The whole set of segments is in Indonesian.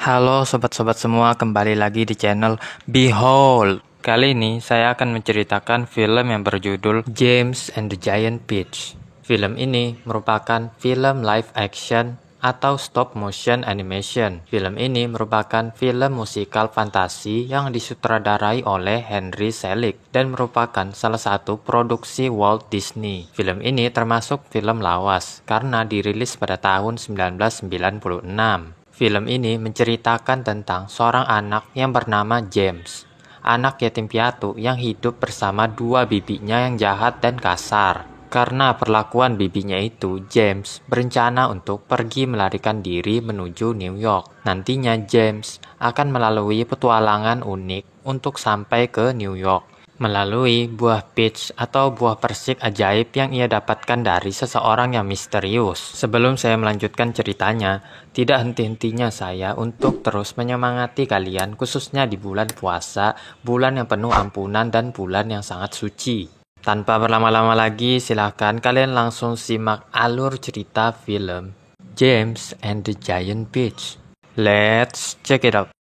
Halo sobat-sobat semua, kembali lagi di channel Behold. Kali ini saya akan menceritakan film yang berjudul James and the Giant Peach. Film ini merupakan film live action atau stop motion animation. Film ini merupakan film musikal fantasi yang disutradarai oleh Henry Selick dan merupakan salah satu produksi Walt Disney. Film ini termasuk film lawas karena dirilis pada tahun 1996. Film ini menceritakan tentang seorang anak yang bernama James, anak yatim piatu yang hidup bersama dua bibinya yang jahat dan kasar. Karena perlakuan bibinya itu, James berencana untuk pergi melarikan diri menuju New York. Nantinya James akan melalui petualangan unik untuk sampai ke New York melalui buah peach atau buah persik ajaib yang ia dapatkan dari seseorang yang misterius. Sebelum saya melanjutkan ceritanya, tidak henti-hentinya saya untuk terus menyemangati kalian, khususnya di bulan puasa, bulan yang penuh ampunan dan bulan yang sangat suci. Tanpa berlama-lama lagi, silahkan kalian langsung simak alur cerita film James and the Giant Peach. Let's check it out.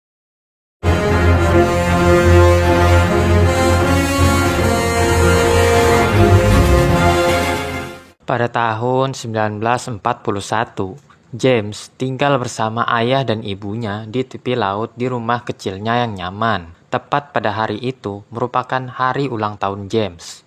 Pada tahun 1941, James tinggal bersama ayah dan ibunya di tepi laut di rumah kecilnya yang nyaman. Tepat pada hari itu merupakan hari ulang tahun James.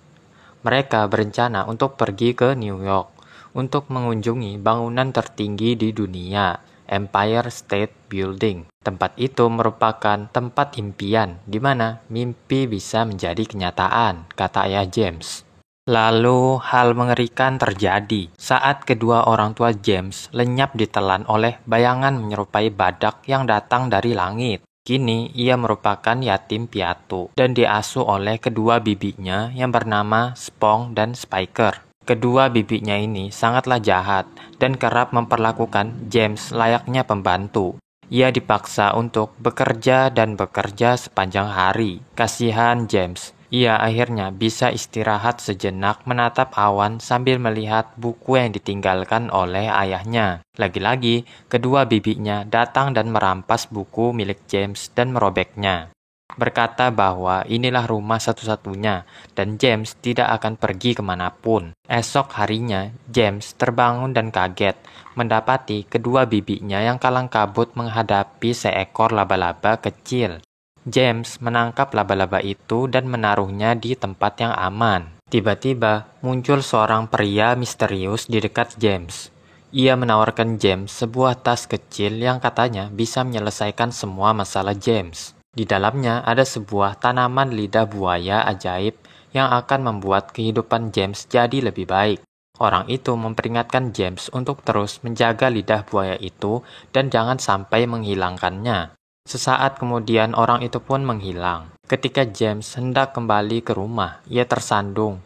Mereka berencana untuk pergi ke New York untuk mengunjungi bangunan tertinggi di dunia, Empire State Building. Tempat itu merupakan tempat impian di mana mimpi bisa menjadi kenyataan, kata ayah James. Lalu hal mengerikan terjadi saat kedua orang tua James lenyap ditelan oleh bayangan menyerupai badak yang datang dari langit. Kini ia merupakan yatim piatu dan diasuh oleh kedua bibinya yang bernama Spong dan Spiker. Kedua bibinya ini sangatlah jahat dan kerap memperlakukan James layaknya pembantu. Ia dipaksa untuk bekerja dan bekerja sepanjang hari. Kasihan James. Ia akhirnya bisa istirahat sejenak menatap awan sambil melihat buku yang ditinggalkan oleh ayahnya. Lagi-lagi, kedua bibinya datang dan merampas buku milik James dan merobeknya. Berkata bahwa inilah rumah satu-satunya dan James tidak akan pergi kemanapun. Esok harinya, James terbangun dan kaget mendapati kedua bibinya yang kalang kabut menghadapi seekor laba-laba kecil. James menangkap laba-laba itu dan menaruhnya di tempat yang aman. Tiba-tiba muncul seorang pria misterius di dekat James. Ia menawarkan James sebuah tas kecil yang katanya bisa menyelesaikan semua masalah James. Di dalamnya ada sebuah tanaman lidah buaya ajaib yang akan membuat kehidupan James jadi lebih baik. Orang itu memperingatkan James untuk terus menjaga lidah buaya itu dan jangan sampai menghilangkannya. Sesaat kemudian orang itu pun menghilang. Ketika James hendak kembali ke rumah, ia tersandung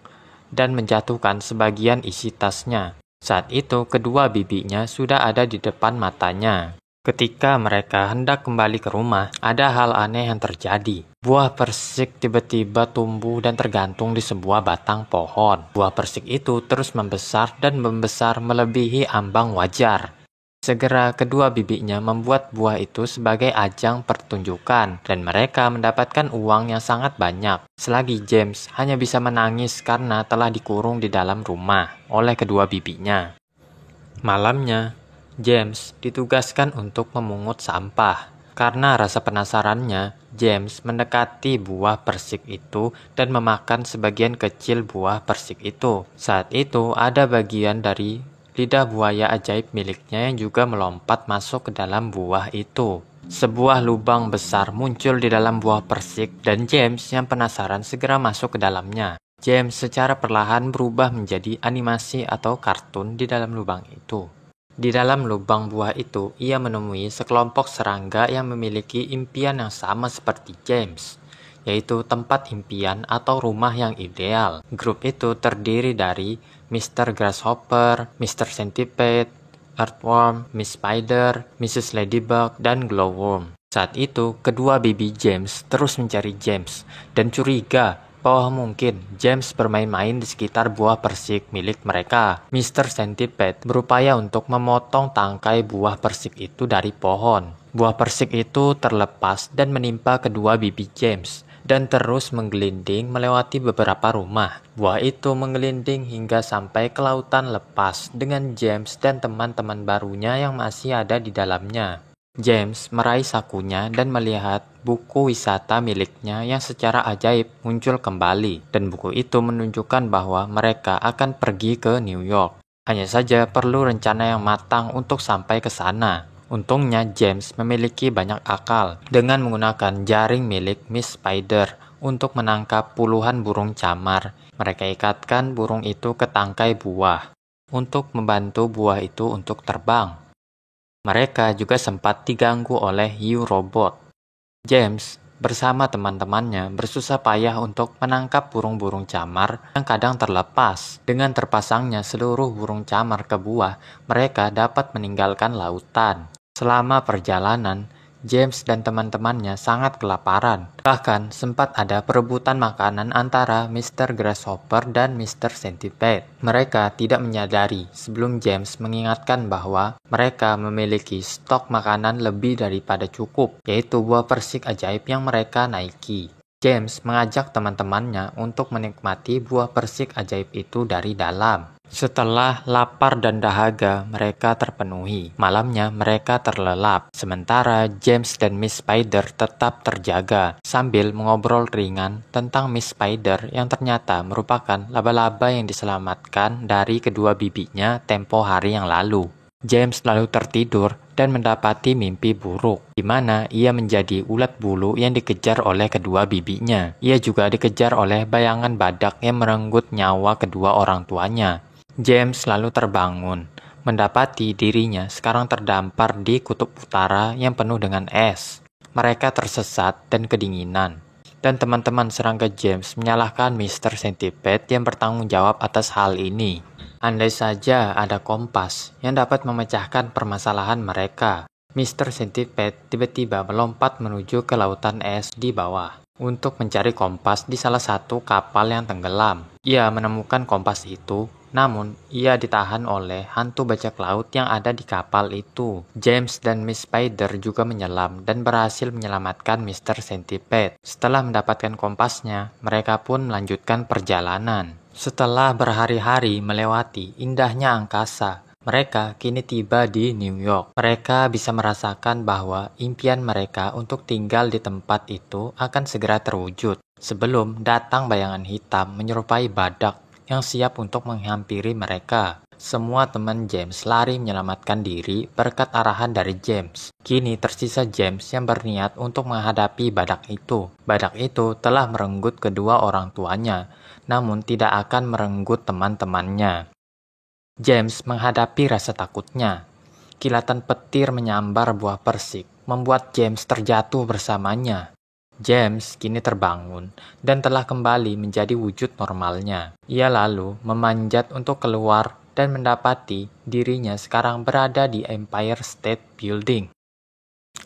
dan menjatuhkan sebagian isi tasnya. Saat itu kedua bibinya sudah ada di depan matanya. Ketika mereka hendak kembali ke rumah, ada hal aneh yang terjadi. Buah persik tiba-tiba tumbuh dan tergantung di sebuah batang pohon. Buah persik itu terus membesar dan membesar melebihi ambang wajar. Segera kedua bibinya membuat buah itu sebagai ajang pertunjukan dan mereka mendapatkan uang yang sangat banyak. Selagi James hanya bisa menangis karena telah dikurung di dalam rumah oleh kedua bibinya. Malamnya, James ditugaskan untuk memungut sampah. Karena rasa penasarannya, James mendekati buah persik itu dan memakan sebagian kecil buah persik itu. Saat itu ada bagian dari lidah buaya ajaib miliknya yang juga melompat masuk ke dalam buah itu. Sebuah lubang besar muncul di dalam buah persik dan James yang penasaran segera masuk ke dalamnya. James secara perlahan berubah menjadi animasi atau kartun di dalam lubang itu. Di dalam lubang buah itu, ia menemui sekelompok serangga yang memiliki impian yang sama seperti James, yaitu tempat impian atau rumah yang ideal. Grup itu terdiri dari Mr. Grasshopper, Mr. Centipede, Earthworm, Miss Spider, Mrs. Ladybug, dan Glowworm. Saat itu, kedua bibi James terus mencari James dan curiga bahwa mungkin James bermain-main di sekitar buah persik milik mereka. Mr. Centipede berupaya untuk memotong tangkai buah persik itu dari pohon. Buah persik itu terlepas dan menimpa kedua bibi James dan terus menggelinding melewati beberapa rumah. Buah itu menggelinding hingga sampai ke lautan lepas dengan James dan teman-teman barunya yang masih ada di dalamnya. James meraih sakunya dan melihat buku wisata miliknya yang secara ajaib muncul kembali, dan buku itu menunjukkan bahwa mereka akan pergi ke New York. Hanya saja perlu rencana yang matang untuk sampai ke sana. Untungnya James memiliki banyak akal dengan menggunakan jaring milik Miss Spider untuk menangkap puluhan burung camar. Mereka ikatkan burung itu ke tangkai buah untuk membantu buah itu untuk terbang. Mereka juga sempat diganggu oleh hiu robot. James bersama teman-temannya bersusah payah untuk menangkap burung-burung camar yang kadang terlepas. Dengan terpasangnya seluruh burung camar ke buah, mereka dapat meninggalkan lautan. Selama perjalanan, James dan teman-temannya sangat kelaparan. Bahkan sempat ada perebutan makanan antara Mr. Grasshopper dan Mr. Centipede. Mereka tidak menyadari sebelum James mengingatkan bahwa mereka memiliki stok makanan lebih daripada cukup, yaitu buah persik ajaib yang mereka naiki. James mengajak teman-temannya untuk menikmati buah persik ajaib itu dari dalam. Setelah lapar dan dahaga mereka terpenuhi, malamnya mereka terlelap. Sementara James dan Miss Spider tetap terjaga sambil mengobrol ringan tentang Miss Spider yang ternyata merupakan laba-laba yang diselamatkan dari kedua bibinya tempo hari yang lalu. James lalu tertidur dan mendapati mimpi buruk, di mana ia menjadi ulat bulu yang dikejar oleh kedua bibinya. Ia juga dikejar oleh bayangan badak yang merenggut nyawa kedua orang tuanya. James lalu terbangun, mendapati dirinya sekarang terdampar di kutub utara yang penuh dengan es. Mereka tersesat dan kedinginan, dan teman-teman serangga James menyalahkan Mr. Centipede yang bertanggung jawab atas hal ini. Andai saja ada kompas yang dapat memecahkan permasalahan mereka. Mr. Centipede tiba-tiba melompat menuju ke lautan es di bawah untuk mencari kompas di salah satu kapal yang tenggelam. Ia menemukan kompas itu, namun ia ditahan oleh hantu bajak laut yang ada di kapal itu. James dan Miss Spider juga menyelam dan berhasil menyelamatkan Mr. Centipede. Setelah mendapatkan kompasnya, mereka pun melanjutkan perjalanan. Setelah berhari-hari melewati indahnya angkasa, mereka kini tiba di New York. Mereka bisa merasakan bahwa impian mereka untuk tinggal di tempat itu akan segera terwujud, sebelum datang bayangan hitam menyerupai badak yang siap untuk menghampiri mereka. Semua teman James lari menyelamatkan diri berkat arahan dari James. Kini tersisa James yang berniat untuk menghadapi badak itu. Badak itu telah merenggut kedua orang tuanya, namun tidak akan merenggut teman-temannya. James menghadapi rasa takutnya. Kilatan petir menyambar buah persik, membuat James terjatuh bersamanya. James kini terbangun dan telah kembali menjadi wujud normalnya. Ia lalu memanjat untuk keluar dan mendapati dirinya sekarang berada di Empire State Building.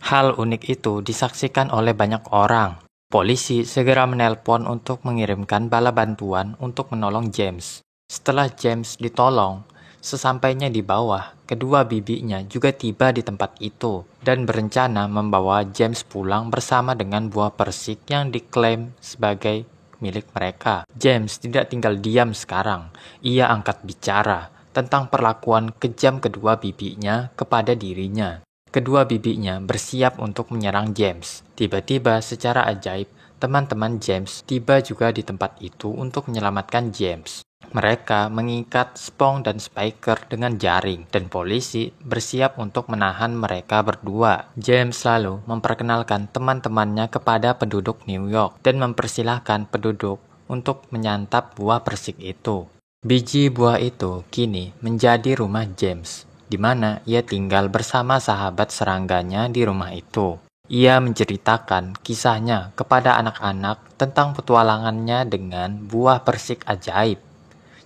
Hal unik itu disaksikan oleh banyak orang. Polisi segera menelpon untuk mengirimkan bala bantuan untuk menolong James. Setelah James ditolong, sesampainya di bawah, kedua bibinya juga tiba di tempat itu dan berencana membawa James pulang bersama dengan buah persik yang diklaim sebagai milik mereka. James tidak tinggal diam sekarang. Ia angkat bicara tentang perlakuan kejam kedua bibinya kepada dirinya. Kedua bibinya bersiap untuk menyerang James. Tiba-tiba secara ajaib, teman-teman James tiba juga di tempat itu untuk menyelamatkan James. Mereka mengikat Spong dan Spiker dengan jaring, dan polisi bersiap untuk menahan mereka berdua. James lalu memperkenalkan teman-temannya kepada penduduk New York dan mempersilahkan penduduk untuk menyantap buah persik itu. Biji buah itu kini menjadi rumah James, di mana ia tinggal bersama sahabat serangganya di rumah itu. Ia menceritakan kisahnya kepada anak-anak tentang petualangannya dengan buah persik ajaib.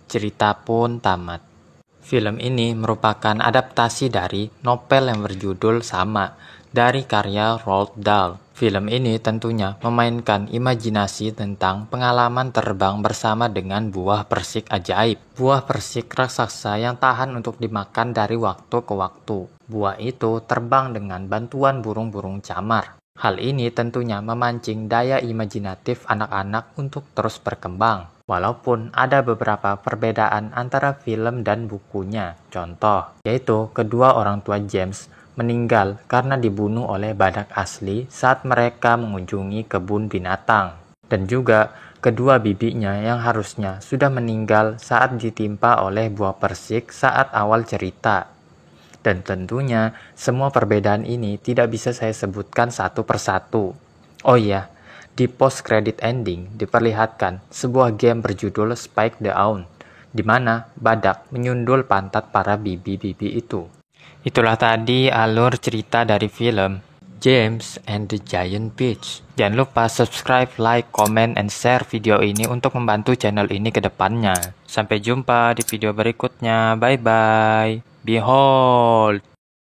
Cerita pun tamat. Film ini merupakan adaptasi dari novel yang berjudul sama dari karya Roald Dahl. Film ini tentunya memainkan imajinasi tentang pengalaman terbang bersama dengan buah persik ajaib. Buah persik raksasa yang tahan untuk dimakan dari waktu ke waktu. Buah itu terbang dengan bantuan burung-burung camar. Hal ini tentunya memancing daya imajinatif anak-anak untuk terus berkembang. Walaupun ada beberapa perbedaan antara film dan bukunya. Contoh, yaitu kedua orang tua James meninggal karena dibunuh oleh badak asli saat mereka mengunjungi kebun binatang. Dan juga kedua bibinya yang harusnya sudah meninggal saat ditimpa oleh buah persik saat awal cerita. Dan tentunya semua perbedaan ini tidak bisa saya sebutkan satu persatu. Oh iya, di post credit ending diperlihatkan sebuah game berjudul Spike the Owl, di mana badak menyundul pantat para bibi-bibi itu. Itulah tadi alur cerita dari film James and the Giant Peach. Jangan lupa subscribe, like, comment, and share video ini untuk membantu channel ini ke depannya. Sampai jumpa di video berikutnya. Bye-bye. Behold!